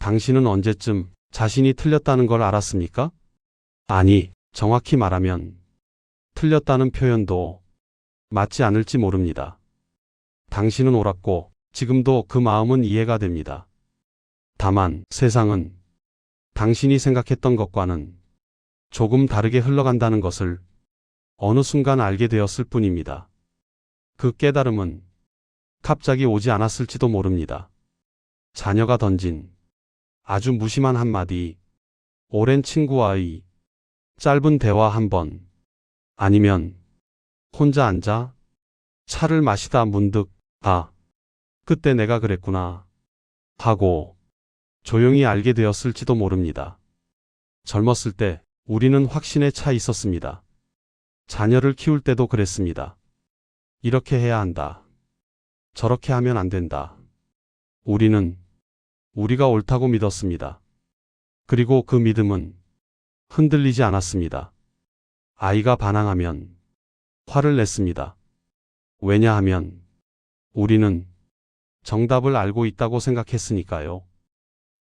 당신은 언제쯤 자신이 틀렸다는 걸 알았습니까? 아니, 정확히 말하면 틀렸다는 표현도 맞지 않을지 모릅니다. 당신은 옳았고 지금도 그 마음은 이해가 됩니다. 다만 세상은 당신이 생각했던 것과는 조금 다르게 흘러간다는 것을 어느 순간 알게 되었을 뿐입니다. 그 깨달음은 갑자기 오지 않았을지도 모릅니다. 자녀가 던진 아주 무심한 한마디, 오랜 친구와의 짧은 대화 한 번, 아니면 혼자 앉아 차를 마시다 문득 아, 그때 내가 그랬구나 하고 조용히 알게 되었을지도 모릅니다. 젊었을 때 우리는 확신에 차 있었습니다. 자녀를 키울 때도 그랬습니다. 이렇게 해야 한다. 저렇게 하면 안 된다. 우리는 우리가 옳다고 믿었습니다. 그리고 그 믿음은 흔들리지 않았습니다. 아이가 반항하면 화를 냈습니다. 왜냐하면 우리는 정답을 알고 있다고 생각했으니까요.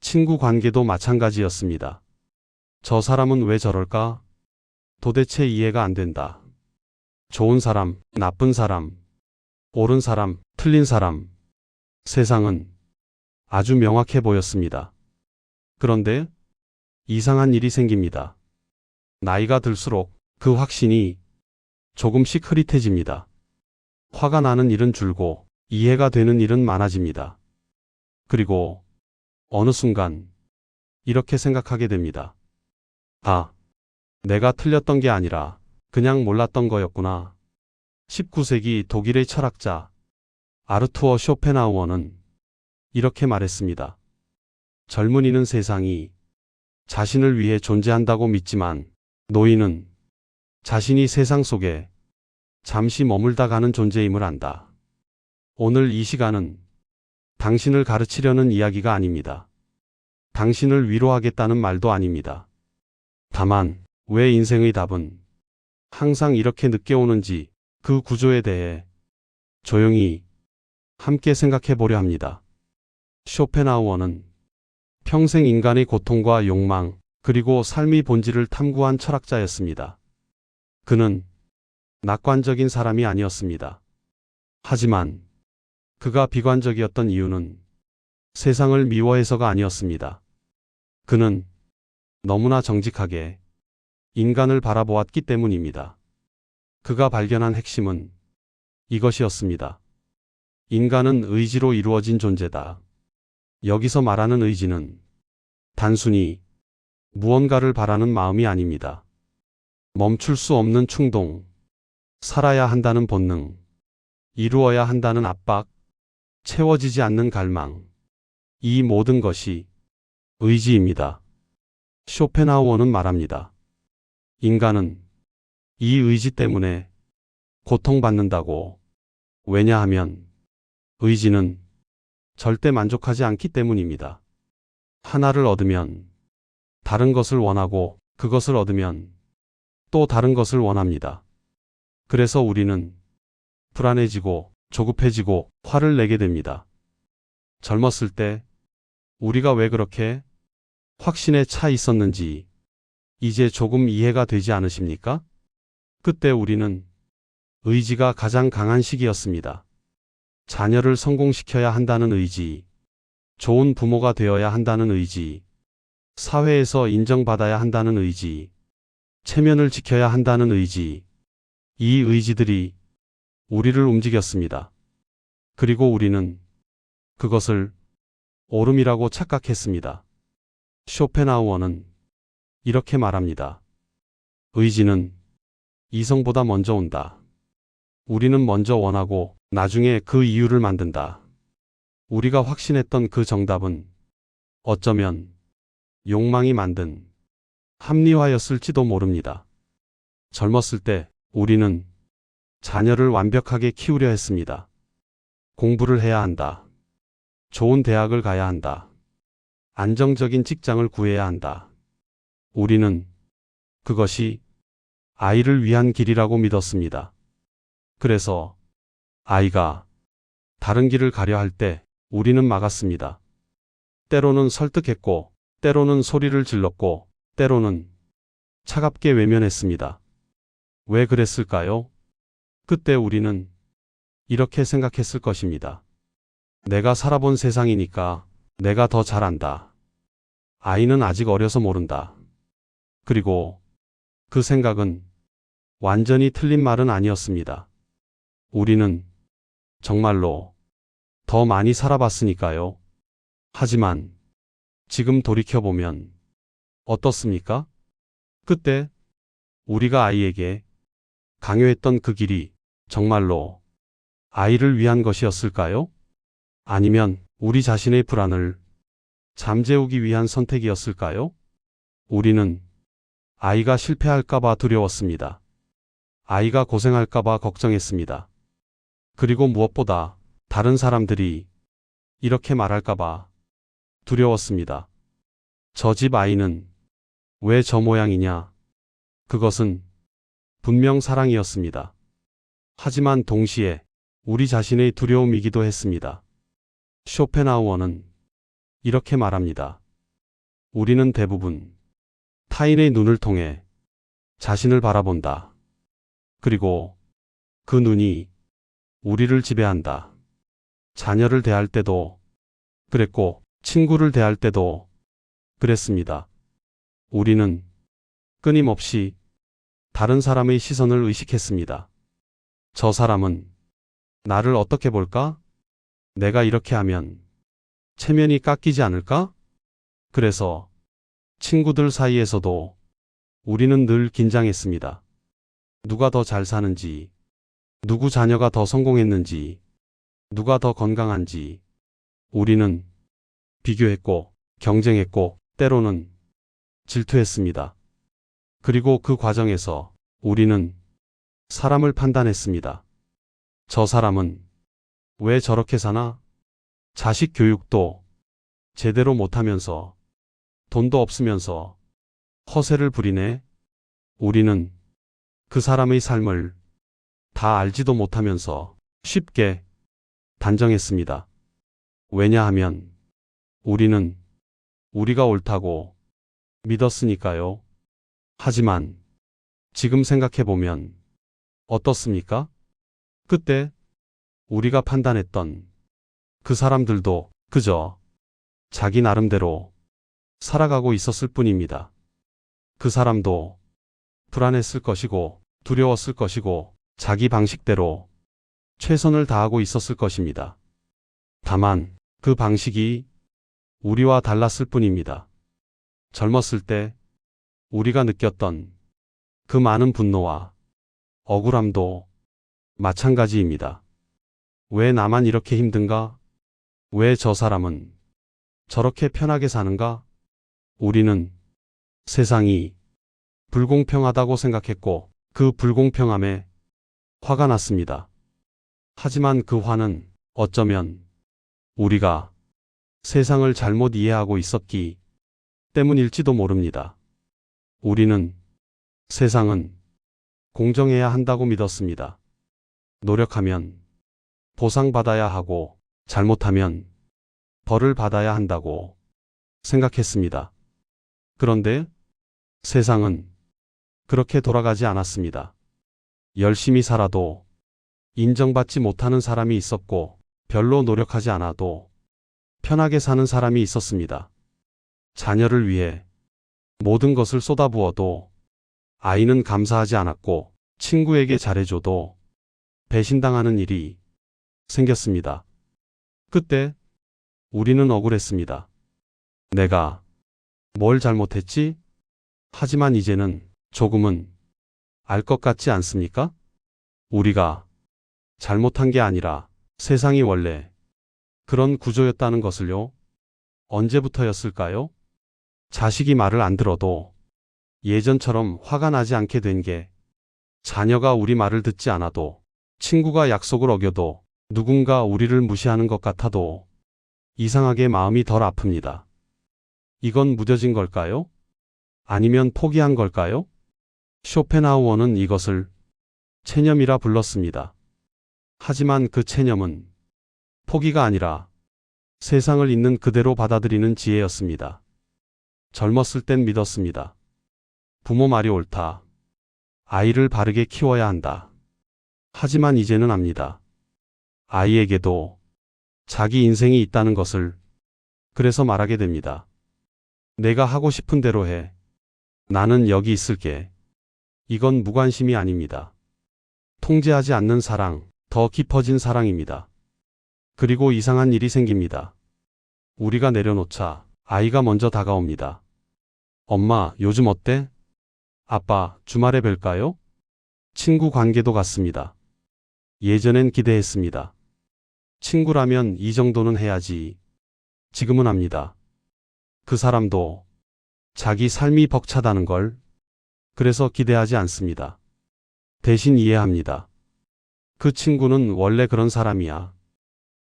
친구 관계도 마찬가지였습니다. 저 사람은 왜 저럴까? 도대체 이해가 안 된다. 좋은 사람, 나쁜 사람, 옳은 사람, 틀린 사람. 세상은 아주 명확해 보였습니다. 그런데 이상한 일이 생깁니다. 나이가 들수록 그 확신이 조금씩 흐릿해집니다. 화가 나는 일은 줄고 이해가 되는 일은 많아집니다. 그리고 어느 순간 이렇게 생각하게 됩니다. 아, 내가 틀렸던 게 아니라 그냥 몰랐던 거였구나. 19세기 독일의 철학자 아르투어 쇼펜하우어는 이렇게 말했습니다. 젊은이는 세상이 자신을 위해 존재한다고 믿지만 노인은 자신이 세상 속에 잠시 머물다 가는 존재임을 안다. 오늘 이 시간은 당신을 가르치려는 이야기가 아닙니다. 당신을 위로하겠다는 말도 아닙니다. 다만 왜 인생의 답은 항상 이렇게 늦게 오는지 그 구조에 대해 조용히 함께 생각해 보려 합니다. 쇼펜하우어는 평생 인간의 고통과 욕망 그리고 삶의 본질을 탐구한 철학자였습니다. 그는 낙관적인 사람이 아니었습니다. 하지만 그가 비관적이었던 이유는 세상을 미워해서가 아니었습니다. 그는 너무나 정직하게 인간을 바라보았기 때문입니다. 그가 발견한 핵심은 이것이었습니다. 인간은 의지로 이루어진 존재다. 여기서 말하는 의지는 단순히 무언가를 바라는 마음이 아닙니다. 멈출 수 없는 충동, 살아야 한다는 본능, 이루어야 한다는 압박, 채워지지 않는 갈망, 이 모든 것이 의지입니다. 쇼펜하우어는 말합니다. 인간은 이 의지 때문에 고통받는다고. 왜냐하면 의지는 절대 만족하지 않기 때문입니다. 하나를 얻으면 다른 것을 원하고 그것을 얻으면 또 다른 것을 원합니다. 그래서 우리는 불안해지고 조급해지고 화를 내게 됩니다. 젊었을 때 우리가 왜 그렇게 확신에 차 있었는지 이제 조금 이해가 되지 않으십니까? 그때 우리는 의지가 가장 강한 시기였습니다. 자녀를 성공시켜야 한다는 의지, 좋은 부모가 되어야 한다는 의지, 사회에서 인정받아야 한다는 의지, 체면을 지켜야 한다는 의지, 이 의지들이 우리를 움직였습니다. 그리고 우리는 그것을 옳음이라고 착각했습니다. 쇼펜하우어는 이렇게 말합니다. 의지는 이성보다 먼저 온다. 우리는 먼저 원하고 나중에 그 이유를 만든다. 우리가 확신했던 그 정답은 어쩌면 욕망이 만든 합리화였을지도 모릅니다. 젊었을 때 우리는 자녀를 완벽하게 키우려 했습니다. 공부를 해야 한다. 좋은 대학을 가야 한다. 안정적인 직장을 구해야 한다. 우리는 그것이 아이를 위한 길이라고 믿었습니다. 그래서 아이가 다른 길을 가려 할 때 우리는 막았습니다. 때로는 설득했고, 때로는 소리를 질렀고, 때로는 차갑게 외면했습니다. 왜 그랬을까요? 그때 우리는 이렇게 생각했을 것입니다. 내가 살아본 세상이니까 내가 더 잘 안다. 아이는 아직 어려서 모른다. 그리고 그 생각은 완전히 틀린 말은 아니었습니다. 우리는 정말로 더 많이 살아봤으니까요. 하지만 지금 돌이켜보면 어떻습니까? 그때 우리가 아이에게 강요했던 그 길이 정말로 아이를 위한 것이었을까요? 아니면 우리 자신의 불안을 잠재우기 위한 선택이었을까요? 우리는 아이가 실패할까봐 두려웠습니다. 아이가 고생할까봐 걱정했습니다. 그리고 무엇보다 다른 사람들이 이렇게 말할까봐 두려웠습니다. 저 집 아이는 왜 저 모양이냐? 그것은 분명 사랑이었습니다. 하지만 동시에 우리 자신의 두려움이기도 했습니다. 쇼펜하우어는 이렇게 말합니다. 우리는 대부분 타인의 눈을 통해 자신을 바라본다. 그리고 그 눈이 우리를 지배한다. 자녀를 대할 때도 그랬고, 친구를 대할 때도 그랬습니다. 우리는 끊임없이 다른 사람의 시선을 의식했습니다. 저 사람은 나를 어떻게 볼까? 내가 이렇게 하면 체면이 깎이지 않을까? 그래서 친구들 사이에서도 우리는 늘 긴장했습니다. 누가 더 잘 사는지, 누구 자녀가 더 성공했는지, 누가 더 건강한지, 우리는 비교했고, 경쟁했고, 때로는 질투했습니다. 그리고 그 과정에서 우리는 사람을 판단했습니다. 저 사람은 왜 저렇게 사나? 자식 교육도 제대로 못하면서, 돈도 없으면서 허세를 부리네? 우리는 그 사람의 삶을 다 알지도 못하면서 쉽게 단정했습니다. 왜냐하면 우리는 우리가 옳다고 믿었으니까요. 하지만 지금 생각해보면 어떻습니까? 그때 우리가 판단했던 그 사람들도 그저 자기 나름대로 살아가고 있었을 뿐입니다. 그 사람도 불안했을 것이고 두려웠을 것이고 자기 방식대로 최선을 다하고 있었을 것입니다. 다만 그 방식이 우리와 달랐을 뿐입니다. 젊었을 때 우리가 느꼈던 그 많은 분노와 억울함도 마찬가지입니다. 왜 나만 이렇게 힘든가? 왜 저 사람은 저렇게 편하게 사는가? 우리는 세상이 불공평하다고 생각했고 그 불공평함에 화가 났습니다. 하지만 그 화는 어쩌면 우리가 세상을 잘못 이해하고 있었기 때문일지도 모릅니다. 우리는 세상은 공정해야 한다고 믿었습니다. 노력하면 보상받아야 하고 잘못하면 벌을 받아야 한다고 생각했습니다. 그런데 세상은 그렇게 돌아가지 않았습니다. 열심히 살아도 인정받지 못하는 사람이 있었고 별로 노력하지 않아도 편하게 사는 사람이 있었습니다. 자녀를 위해 모든 것을 쏟아부어도 아이는 감사하지 않았고 친구에게 잘해줘도 배신당하는 일이 생겼습니다. 그때 우리는 억울했습니다. 내가 뭘 잘못했지? 하지만 이제는 조금은 알 것 같지 않습니까? 우리가 잘못한 게 아니라 세상이 원래 그런 구조였다는 것을요. 언제부터였을까요? 자식이 말을 안 들어도 예전처럼 화가 나지 않게 된 게, 자녀가 우리 말을 듣지 않아도, 친구가 약속을 어겨도, 누군가 우리를 무시하는 것 같아도 이상하게 마음이 덜 아픕니다. 이건 무뎌진 걸까요? 아니면 포기한 걸까요? 쇼펜하우어는 이것을 체념이라 불렀습니다. 하지만 그 체념은 포기가 아니라 세상을 있는 그대로 받아들이는 지혜였습니다. 젊었을 땐 믿었습니다. 부모 말이 옳다. 아이를 바르게 키워야 한다. 하지만 이제는 압니다. 아이에게도 자기 인생이 있다는 것을. 그래서 말하게 됩니다. 내가 하고 싶은 대로 해. 나는 여기 있을게. 이건 무관심이 아닙니다. 통제하지 않는 사랑, 더 깊어진 사랑입니다. 그리고 이상한 일이 생깁니다. 우리가 내려놓자 아이가 먼저 다가옵니다. 엄마, 요즘 어때? 아빠, 주말에 뵐까요? 친구 관계도 같습니다. 예전엔 기대했습니다. 친구라면 이 정도는 해야지. 지금은 압니다. 그 사람도 자기 삶이 벅차다는 걸. 그래서 기대하지 않습니다. 대신 이해합니다. 그 친구는 원래 그런 사람이야.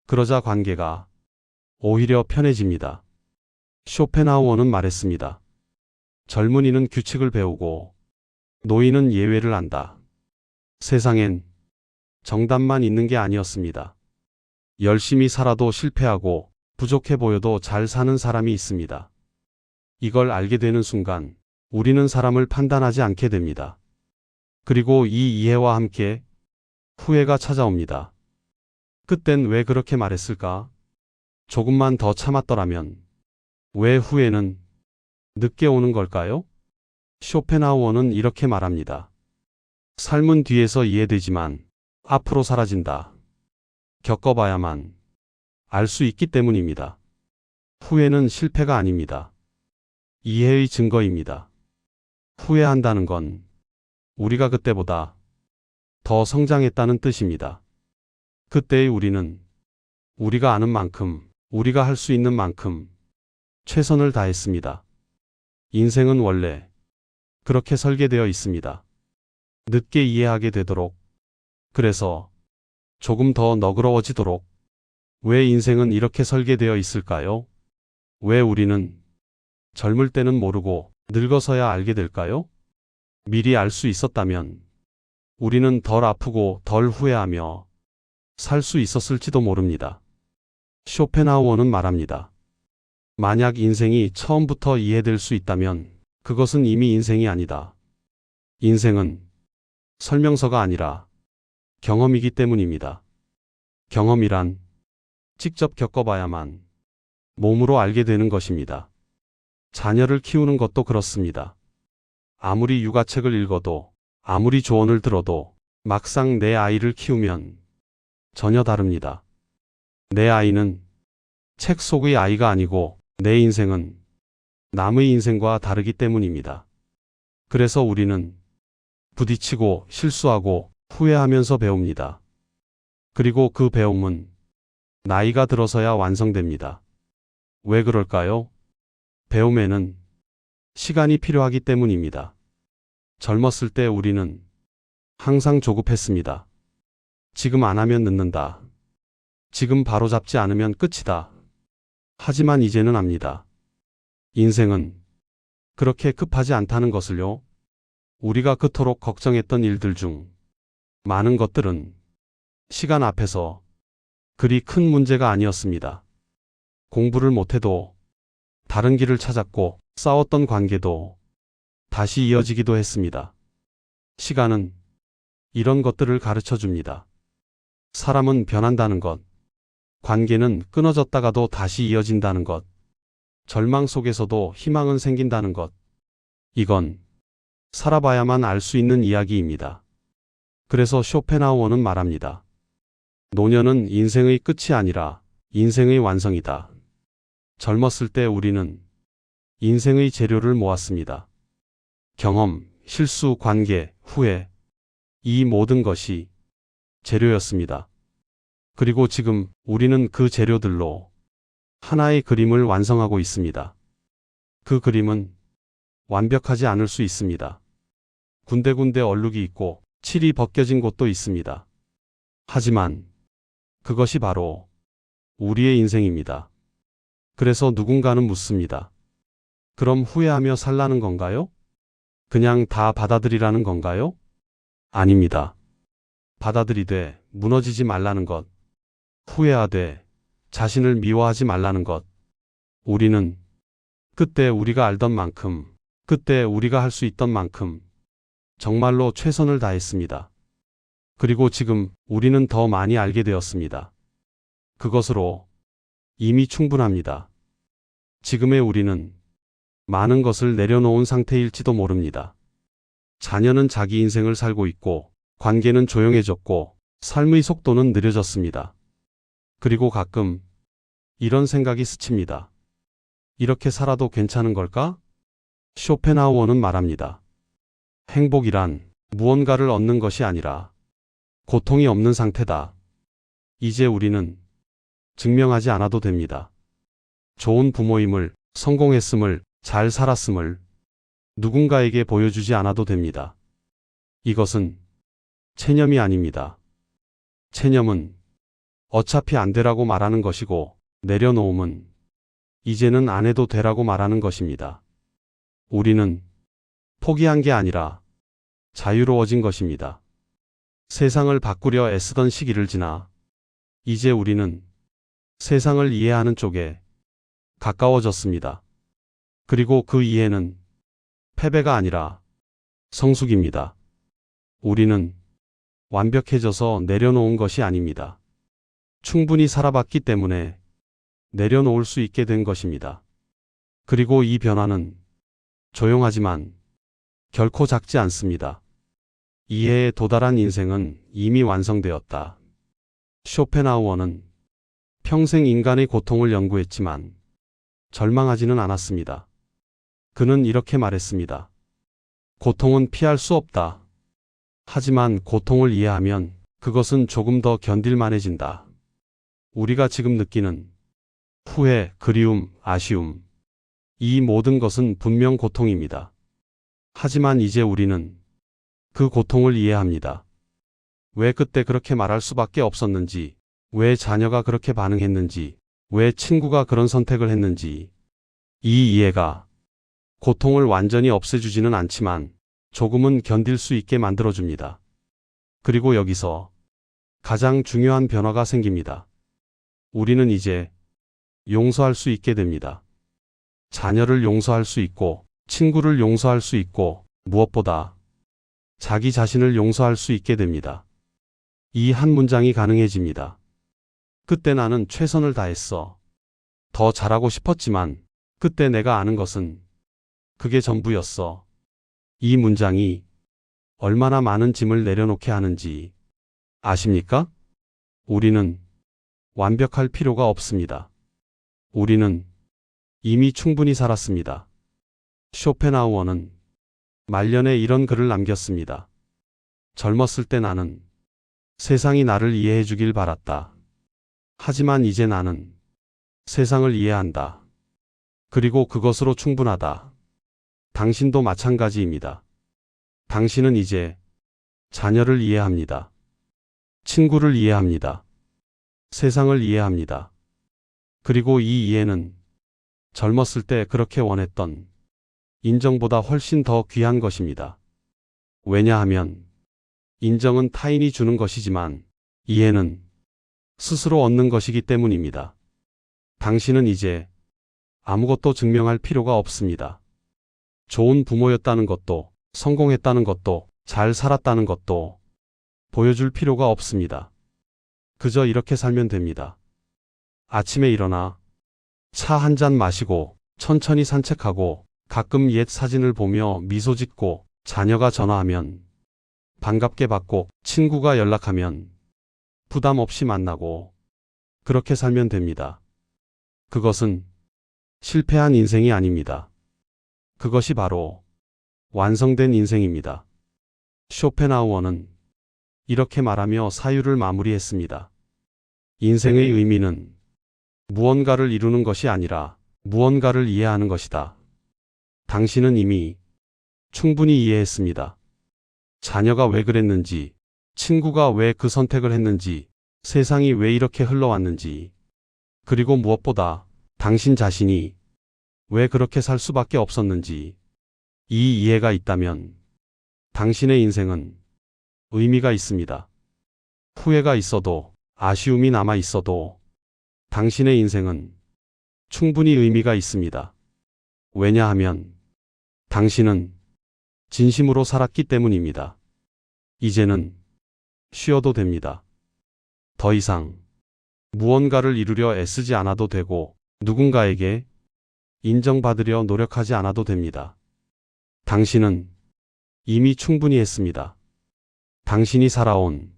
그러자 관계가 오히려 편해집니다. 쇼펜하우어는 말했습니다. 젊은이는 규칙을 배우고 노인은 예외를 안다. 세상엔 정답만 있는 게 아니었습니다. 열심히 살아도 실패하고 부족해 보여도 잘 사는 사람이 있습니다. 이걸 알게 되는 순간 우리는 사람을 판단하지 않게 됩니다. 그리고 이 이해와 함께 후회가 찾아옵니다. 그땐 왜 그렇게 말했을까? 조금만 더 참았더라면. 왜 후회는 늦게 오는 걸까요? 쇼펜하우어는 이렇게 말합니다. 삶은 뒤에서 이해되지만 앞으로 사라진다. 겪어봐야만 알 수 있기 때문입니다. 후회는 실패가 아닙니다. 이해의 증거입니다. 후회한다는 건 우리가 그때보다 더 성장했다는 뜻입니다. 그때의 우리는 우리가 아는 만큼, 우리가 할 수 있는 만큼 최선을 다했습니다. 인생은 원래 그렇게 설계되어 있습니다. 늦게 이해하게 되도록. 그래서 조금 더 너그러워지도록. 왜 인생은 이렇게 설계되어 있을까요? 왜 우리는 젊을 때는 모르고 늙어서야 알게 될까요? 미리 알 수 있었다면 우리는 덜 아프고 덜 후회하며 살 수 있었을지도 모릅니다. 쇼펜하우어는 말합니다. 만약 인생이 처음부터 이해될 수 있다면 그것은 이미 인생이 아니다. 인생은 설명서가 아니라 경험이기 때문입니다. 경험이란 직접 겪어봐야만 몸으로 알게 되는 것입니다. 자녀를 키우는 것도 그렇습니다. 아무리 육아책을 읽어도, 아무리 조언을 들어도 막상 내 아이를 키우면 전혀 다릅니다. 내 아이는 책 속의 아이가 아니고 내 인생은 남의 인생과 다르기 때문입니다. 그래서 우리는 부딪히고 실수하고 후회하면서 배웁니다. 그리고 그 배움은 나이가 들어서야 완성됩니다. 왜 그럴까요? 배움에는 시간이 필요하기 때문입니다. 젊었을 때 우리는 항상 조급했습니다. 지금 안 하면 늦는다. 지금 바로 잡지 않으면 끝이다. 하지만 이제는 압니다. 인생은 그렇게 급하지 않다는 것을요. 우리가 그토록 걱정했던 일들 중 많은 것들은 시간 앞에서 그리 큰 문제가 아니었습니다. 공부를 못해도 다른 길을 찾았고 싸웠던 관계도 다시 이어지기도 했습니다. 시간은 이런 것들을 가르쳐 줍니다. 사람은 변한다는 것, 관계는 끊어졌다가도 다시 이어진다는 것, 절망 속에서도 희망은 생긴다는 것. 이건 살아봐야만 알 수 있는 이야기입니다. 그래서 쇼펜하우어는 말합니다. 노년은 인생의 끝이 아니라 인생의 완성이다. 젊었을 때 우리는 인생의 재료를 모았습니다. 경험, 실수, 관계, 후회. 이 모든 것이 재료였습니다. 그리고 지금 우리는 그 재료들로 하나의 그림을 완성하고 있습니다. 그 그림은 완벽하지 않을 수 있습니다. 군데군데 얼룩이 있고 칠이 벗겨진 곳도 있습니다. 하지만 그것이 바로 우리의 인생입니다. 그래서 누군가는 묻습니다. 그럼 후회하며 살라는 건가요? 그냥 다 받아들이라는 건가요? 아닙니다. 받아들이되 무너지지 말라는 것. 후회하되 자신을 미워하지 말라는 것. 우리는 그때 우리가 알던 만큼, 그때 우리가 할 수 있던 만큼 정말로 최선을 다했습니다. 그리고 지금 우리는 더 많이 알게 되었습니다. 그것으로 이미 충분합니다. 지금의 우리는 많은 것을 내려놓은 상태일지도 모릅니다. 자녀는 자기 인생을 살고 있고, 관계는 조용해졌고, 삶의 속도는 느려졌습니다. 그리고 가끔 이런 생각이 스칩니다. 이렇게 살아도 괜찮은 걸까? 쇼펜하우어는 말합니다. 행복이란 무언가를 얻는 것이 아니라 고통이 없는 상태다. 이제 우리는 증명하지 않아도 됩니다. 좋은 부모임을, 성공했음을, 잘 살았음을 누군가에게 보여주지 않아도 됩니다. 이것은 체념이 아닙니다. 체념은 어차피 안 되라고 말하는 것이고, 내려놓음은 이제는 안 해도 되라고 말하는 것입니다. 우리는 포기한 게 아니라 자유로워진 것입니다. 세상을 바꾸려 애쓰던 시기를 지나 이제 우리는 세상을 이해하는 쪽에 가까워졌습니다. 그리고 그 이해는 패배가 아니라 성숙입니다. 우리는 완벽해져서 내려놓은 것이 아닙니다. 충분히 살아봤기 때문에 내려놓을 수 있게 된 것입니다. 그리고 이 변화는 조용하지만 결코 작지 않습니다. 이해에 도달한 인생은 이미 완성되었다. 쇼펜하우어는 평생 인간의 고통을 연구했지만 절망하지는 않았습니다. 그는 이렇게 말했습니다. 고통은 피할 수 없다. 하지만 고통을 이해하면 그것은 조금 더 견딜만해진다. 우리가 지금 느끼는 후회, 그리움, 아쉬움, 이 모든 것은 분명 고통입니다. 하지만 이제 우리는 그 고통을 이해합니다. 왜 그때 그렇게 말할 수밖에 없었는지, 왜 자녀가 그렇게 반응했는지, 왜 친구가 그런 선택을 했는지. 이 이해가 고통을 완전히 없애주지는 않지만 조금은 견딜 수 있게 만들어줍니다. 그리고 여기서 가장 중요한 변화가 생깁니다. 우리는 이제 용서할 수 있게 됩니다. 자녀를 용서할 수 있고, 친구를 용서할 수 있고, 무엇보다 자기 자신을 용서할 수 있게 됩니다. 이 한 문장이 가능해집니다. 그때 나는 최선을 다했어. 더 잘하고 싶었지만 그때 내가 아는 것은 그게 전부였어. 이 문장이 얼마나 많은 짐을 내려놓게 하는지 아십니까? 우리는 완벽할 필요가 없습니다. 우리는 이미 충분히 살았습니다. 쇼펜하우어는 말년에 이런 글을 남겼습니다. 젊었을 때 나는 세상이 나를 이해해 주길 바랐다. 하지만 이제 나는 세상을 이해한다. 그리고 그것으로 충분하다. 당신도 마찬가지입니다. 당신은 이제 자녀를 이해합니다. 친구를 이해합니다. 세상을 이해합니다. 그리고 이 이해는 젊었을 때 그렇게 원했던 인정보다 훨씬 더 귀한 것입니다. 왜냐하면 인정은 타인이 주는 것이지만 이해는 스스로 얻는 것이기 때문입니다. 당신은 이제 아무것도 증명할 필요가 없습니다. 좋은 부모였다는 것도, 성공했다는 것도, 잘 살았다는 것도 보여줄 필요가 없습니다. 그저 이렇게 살면 됩니다. 아침에 일어나 차 한 잔 마시고 천천히 산책하고 가끔 옛 사진을 보며 미소 짓고 자녀가 전화하면 반갑게 받고 친구가 연락하면 부담 없이 만나고 그렇게 살면 됩니다. 그것은 실패한 인생이 아닙니다. 그것이 바로 완성된 인생입니다. 쇼펜하우어는 이렇게 말하며 사유를 마무리했습니다. 인생의 의미는 무언가를 이루는 것이 아니라 무언가를 이해하는 것이다. 당신은 이미 충분히 이해했습니다. 자녀가 왜 그랬는지, 친구가 왜 그 선택을 했는지, 세상이 왜 이렇게 흘러왔는지, 그리고 무엇보다 당신 자신이 왜 그렇게 살 수밖에 없었는지, 이 이해가 있다면 당신의 인생은 의미가 있습니다. 후회가 있어도, 아쉬움이 남아 있어도, 당신의 인생은 충분히 의미가 있습니다. 왜냐하면 당신은 진심으로 살았기 때문입니다. 이제는 쉬어도 됩니다. 더 이상 무언가를 이루려 애쓰지 않아도 되고 누군가에게 인정받으려 노력하지 않아도 됩니다. 당신은 이미 충분히 했습니다. 당신이 살아온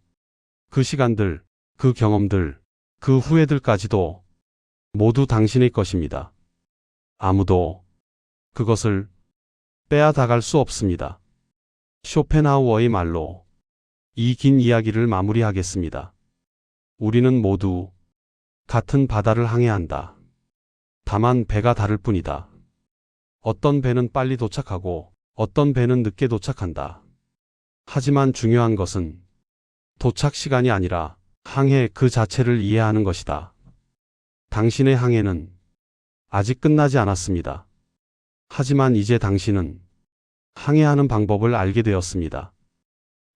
그 시간들, 그 경험들, 그 후회들까지도 모두 당신의 것입니다. 아무도 그것을 빼앗아갈 수 없습니다. 쇼펜하우어의 말로 이 긴 이야기를 마무리하겠습니다. 우리는 모두 같은 바다를 항해한다. 다만 배가 다를 뿐이다. 어떤 배는 빨리 도착하고 어떤 배는 늦게 도착한다. 하지만 중요한 것은 도착 시간이 아니라 항해 그 자체를 이해하는 것이다. 당신의 항해는 아직 끝나지 않았습니다. 하지만 이제 당신은 항해하는 방법을 알게 되었습니다.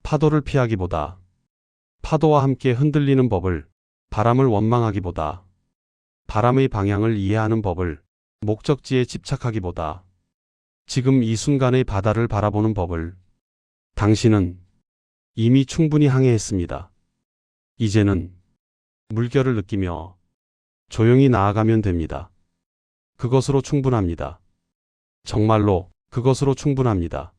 파도를 피하기보다 파도와 함께 흔들리는 법을, 바람을 원망하기보다 바람의 방향을 이해하는 법을, 목적지에 집착하기보다 지금 이 순간의 바다를 바라보는 법을. 당신은 이미 충분히 항해했습니다. 이제는 물결을 느끼며 조용히 나아가면 됩니다. 그것으로 충분합니다. 정말로 그것으로 충분합니다.